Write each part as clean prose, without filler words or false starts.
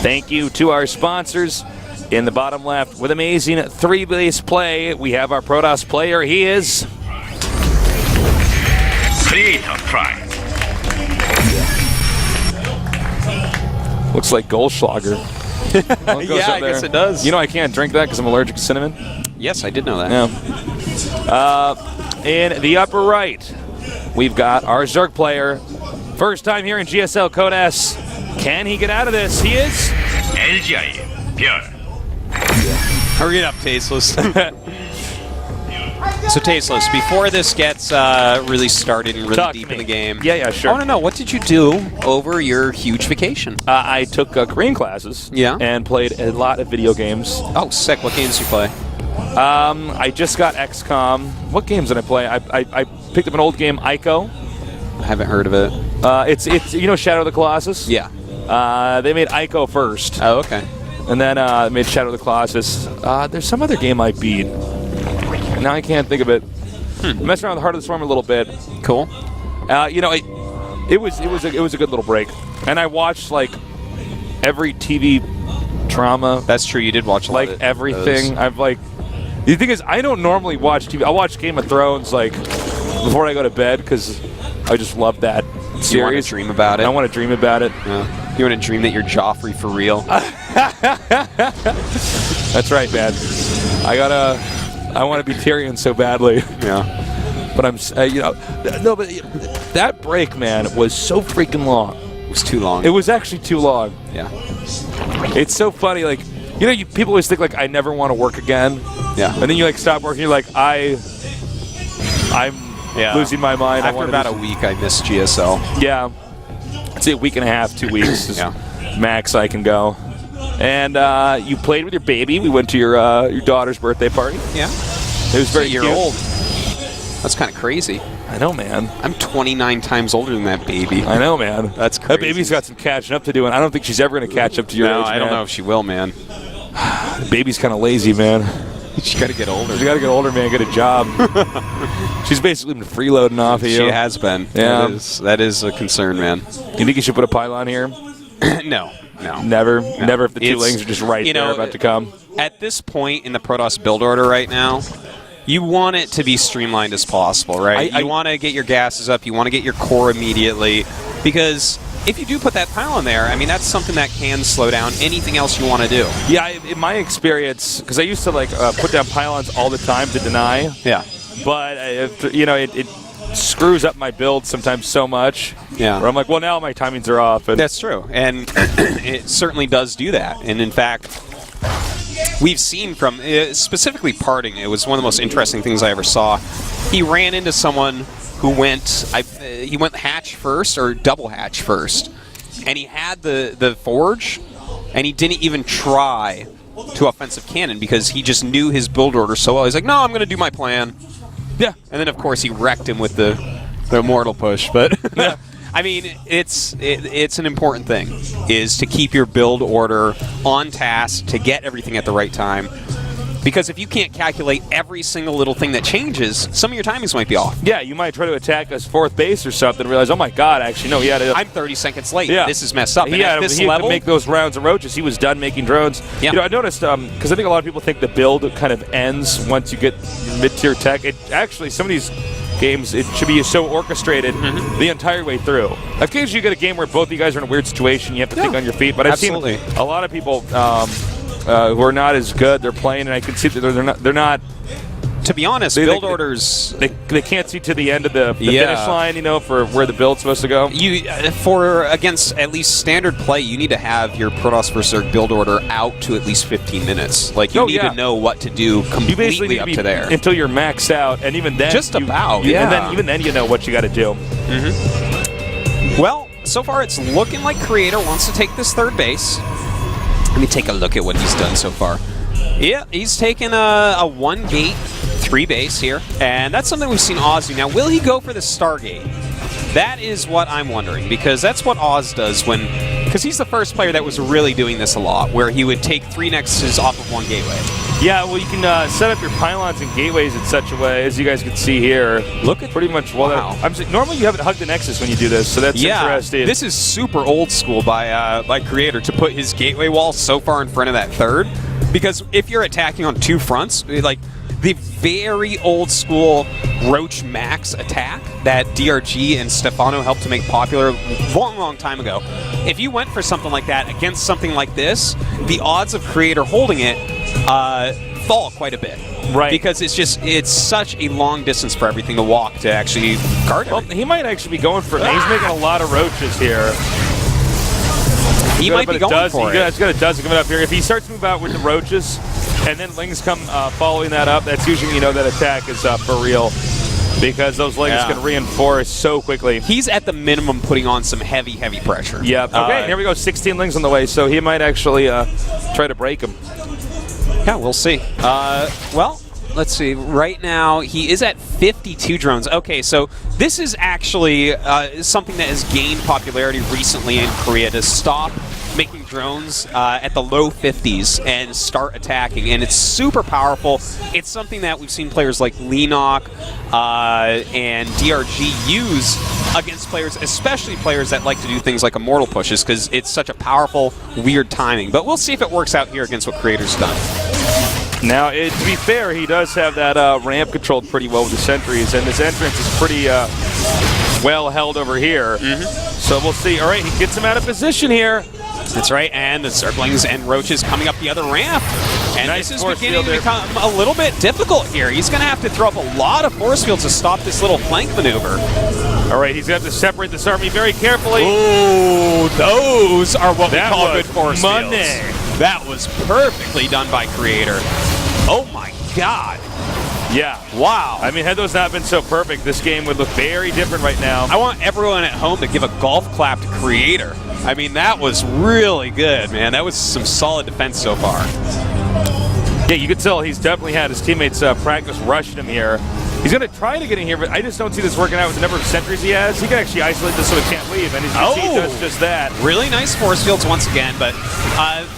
Thank you to our sponsors. In the bottom left, with amazing 3-base play, we have our Protoss player. He is... Creator Pride. Looks like Goldschlager. Yeah, I guess it does. You know I can't drink that because I'm allergic to cinnamon? Yes, I did know that. Yeah. In the upper right, we've got our Zerg player. First time here in GSL Code S. Can he get out of this? He is... LGI ByuL. Hurry it up, Tasteless. So, Tasteless, before this gets really started and really deep in the game, Yeah, sure. I want to know, what did you do over your huge vacation? I took Korean classes. Yeah. And played a lot of video games. Oh, sick. What games did you play? I just got XCOM. What games did I play? I picked up an old game, Ico. I haven't heard of it. It's you know Shadow of the Colossus? Yeah. They made Ico first. Oh, okay. And then made Shadow of the Colossus. There's some other game I beat. Now I can't think of it. I messed around with Heart of the Swarm a little bit. Cool. You know, it was a good little break. And I watched like every TV drama. That's true. You did watch a lot of everything. those. I've like. The thing is, I don't normally watch TV. I watch Game of Thrones like before I go to bed because I just love that series. You want to dream about it. I want to dream about it. Yeah. You want to dream that you're Joffrey for real. That's right, man. I want to be Tyrion so badly. Yeah. But I'm, but that break, man, was so freaking long. It was too long. It was actually too long. Yeah. It's so funny, like, people always think, like, I never want to work again. Yeah. And then you, like, stop working, you're like, I'm losing my mind. After about a week, I missed GSL. Yeah. I'd say a week and a half, 2 weeks is max I can go. And you played with your baby. We went to your daughter's birthday party. Yeah. It was very cute. Old. That's kind of crazy. I know, man. I'm 29 times older than that baby. I know, man. That's crazy. That baby's got some catching up to do, and I don't think she's ever going to catch up to your age, I don't know if she will, man. The baby's kind of lazy, man. She's got to get older. She's got to get older, man. Get a job. She's basically been freeloading off of you. She has been. Yeah. That is a concern, man. You think you should put a pylon here? No. Never if the two lings are just right there about to come. At this point in the Protoss build order right now, you want it to be streamlined as possible, right? You want to get your gases up. You want to get your core immediately. Because if you do put that pylon there, I mean, that's something that can slow down anything else you want to do. Yeah, in my experience, because I used to like put down pylons all the time to deny. Yeah. But, it screws up my build sometimes so much. Yeah. Where I'm like, well, now my timings are off. And that's true. And it certainly does do that. And in fact, we've seen from, specifically Parting, it was one of the most interesting things I ever saw. He ran into someone who he went hatch first, or double hatch first. And he had the forge, and he didn't even try to offensive cannon because he just knew his build order so well. He's like, no, I'm going to do my plan. Yeah. And then, of course, he wrecked him with the mortal push. But, I mean, it's an important thing, is to keep your build order on task, to get everything at the right time. Because if you can't calculate every single little thing that changes, some of your timings might be off. Yeah, you might try to attack us fourth base or something and realize, oh my god, actually, no, he had to... I'm 30 seconds late. Yeah. This is messed up. He had to make those rounds of roaches. He was done making drones. Yeah. I noticed, because I think a lot of people think the build kind of ends once you get mid-tier tech. It actually, some of these games, it should be so orchestrated the entire way through. Occasionally you get a game where both of you guys are in a weird situation, you have to think on your feet, but I've seen a lot of people... who are not as good. They're playing, and I can see that they're not. To be honest, build orders they can't see to the end of the finish line, for where the build's supposed to go. Against at least standard play, you need to have your Protoss vs. Zerg build order out to at least 15 minutes. Like you need to know what to do completely up to there until you're maxed out, and even then, and even then you know what you got to do. Well, so far it's looking like Creator wants to take this third base. Let me take a look at what he's done so far. Yeah, he's taken a 1 gate, 3 base here, and that's something we've seen Oz do. Now, will he go for the Stargate? That is what I'm wondering, because that's what Oz does because he's the first player that was really doing this a lot, where he would take 3 nexuses off of 1 gateway. Yeah, well, you can set up your pylons and gateways in such a way, as you guys can see here. Look at pretty much. Well, wow. Normally you have it hug the Nexus when you do this, so that's interesting. This is super old school by Creator to put his gateway wall so far in front of that third, because if you're attacking on two fronts, like the very old school Roach Max attack that DRG and Stefano helped to make popular a long time ago. If you went for something like that against something like this, the odds of Creator holding it fall quite a bit. Right. Because it's such a long distance for everything to walk to actually guard Well, he might actually be going for it. He's making a lot of roaches here. He might be going for it. He's got a dozen coming up here. If he starts to move out with the roaches, and then Lings come following that up, that's usually when you know that attack is for real. Because those Lings can reinforce so quickly. He's at the minimum putting on some heavy pressure. Yeah. Okay, here we go. 16 Lings on the way, so he might actually try to break him. Yeah, we'll see. Well, let's see. Right now, he is at 52 drones. Okay, so this is actually something that has gained popularity recently in Korea, to stop making drones at the low 50s and start attacking. And it's super powerful. It's something that we've seen players like Lenok and DRG use against players, especially players that like to do things like immortal pushes, because it's such a powerful, weird timing. But we'll see if it works out here against what Creator's done. Now, to be fair, he does have that ramp controlled pretty well with the sentries, and his entrance is pretty well held over here. So we'll see. All right, he gets him out of position here. That's right, and the Zerglings and Roaches coming up the other ramp. And Nice this is force beginning field to become a little bit difficult here. He's going to have to throw up a lot of force fields to stop this little flank maneuver. All right, he's going to have to separate this army very carefully. Ooh, those are what we call was good force money. fields. That was perfectly done by Creator. Oh my God. Yeah. Wow. I mean, had those not been so perfect, this game would look very different right now. I want everyone at home to give a golf clap to Creator. I mean, that was really good, man. That was some solid defense so far. Yeah, you could tell he's definitely had his teammates practice rushing him here. He's going to try to get in here, but I just don't see this working out with the number of sentries he has. He can actually isolate this so he can't leave, and as you can see, he does just that. Really nice force fields once again, but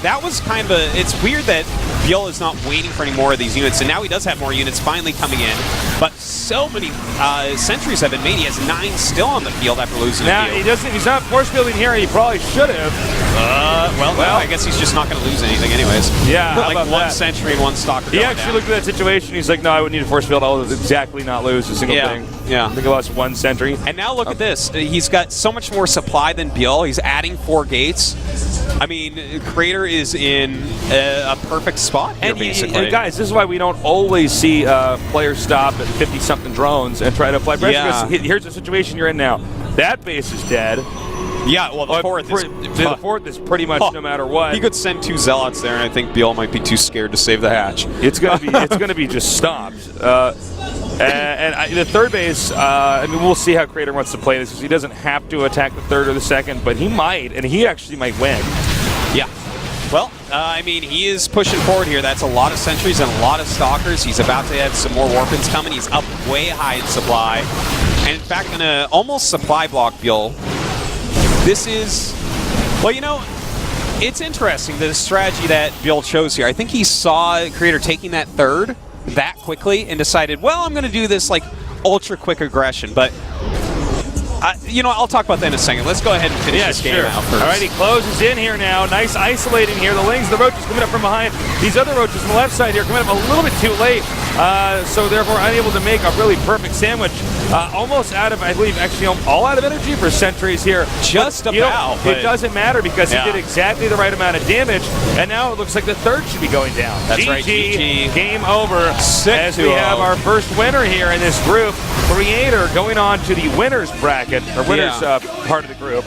that was kind of a... It's weird that ByuL is not waiting for any more of these units, and now he does have more units finally coming in, but so many sentries have been made. He has 9 still on the field after losing Now, a field. he's not force fielding here, and he probably should have. Well, I guess he's just not going to lose anything anyways. Yeah, how like about one that? sentry and one stalker. He actually looked at that situation. He's like, no, I would need a force field. I'll exactly not lose a single thing. Yeah. I think he lost 1 sentry. And now look at this. He's got so much more supply than ByuL. He's adding 4 gates. I mean, Creator is in a perfect spot here, basically. And guys, this is why we don't always see players stop at 50-something drones and try to apply pressure. Yeah. Because here's the situation you're in now. That base is dead. Yeah, well, the fourth is pretd much no matter what. He could send 2 zealots there, and I think ByuL might be too scared to save the hatch. It's gonna be just stopped. And the third base, I mean, we'll see how Creator wants to play this, because he doesn't have to attack the third or the second, but he might, and he actually might win. Yeah. Well, I mean, he is pushing forward here. That's a lot of sentries and a lot of stalkers. He's about to have some more warpins coming. He's up way high in supply. And in fact, going to almost supply block ByuL. This is, well, you know, it's interesting, the strategy that ByuL chose here. I think he saw Creator taking that third that quickly and decided, well, I'm going to do this like ultra quick aggression. But you know, I'll talk about that in a second. Let's go ahead and finish this game out first. All right, he closes in here now. Nice isolating here. The Lings, the Roaches coming up from behind. These other Roaches on the left side here coming up a little bit too late, so therefore unable to make a really perfect sandwich. Almost out of, I believe, actually all out of energy for sentries here. Just but, about. It doesn't matter, because he did exactly the right amount of damage, and now it looks like the third should be going down. That's right, GG. Game over. As we 6-0. have our first winner here in this group. Creator going on to the winners bracket, or winners part of the group.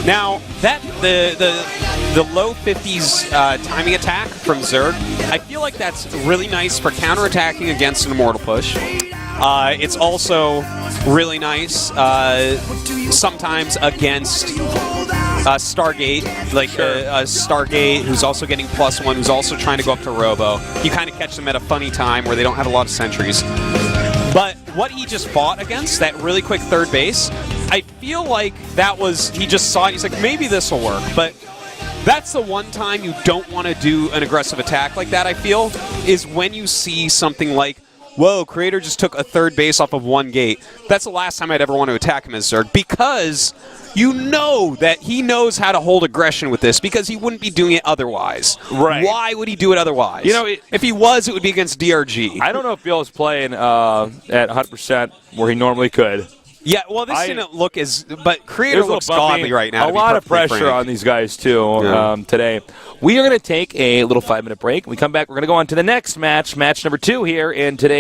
Now, that the low 50s timing attack from Zerg, I feel like that's really nice for counterattacking against an immortal push. It's also really nice sometimes against Stargate, like Stargate, who's also getting +1, who's also trying to go up to Robo. You kind of catch them at a funny time where they don't have a lot of sentries. But what he just fought against, that really quick third base, I feel like that was, he just saw it, he's like, maybe this will work. But That's the one time you don't want to do an aggressive attack like that, I feel, is when you see something like, whoa, Creator just took a third base off of one gate. That's the last time I'd ever want to attack him as Zerg, because you know that he knows how to hold aggression with this, because he wouldn't be doing it otherwise. Right. Why would he do it otherwise? You know, if he was, it would be against DRG. I don't know if ByuL is playing at 100% where he normally could. Yeah, well, this didn't look as... But Creator There's a looks little bumpy. godly right now. A lot of pressure on these guys, too, today. We are going to take a little 5-minute break. When we come back, we're going to go on to the next match, match number 2 here in today.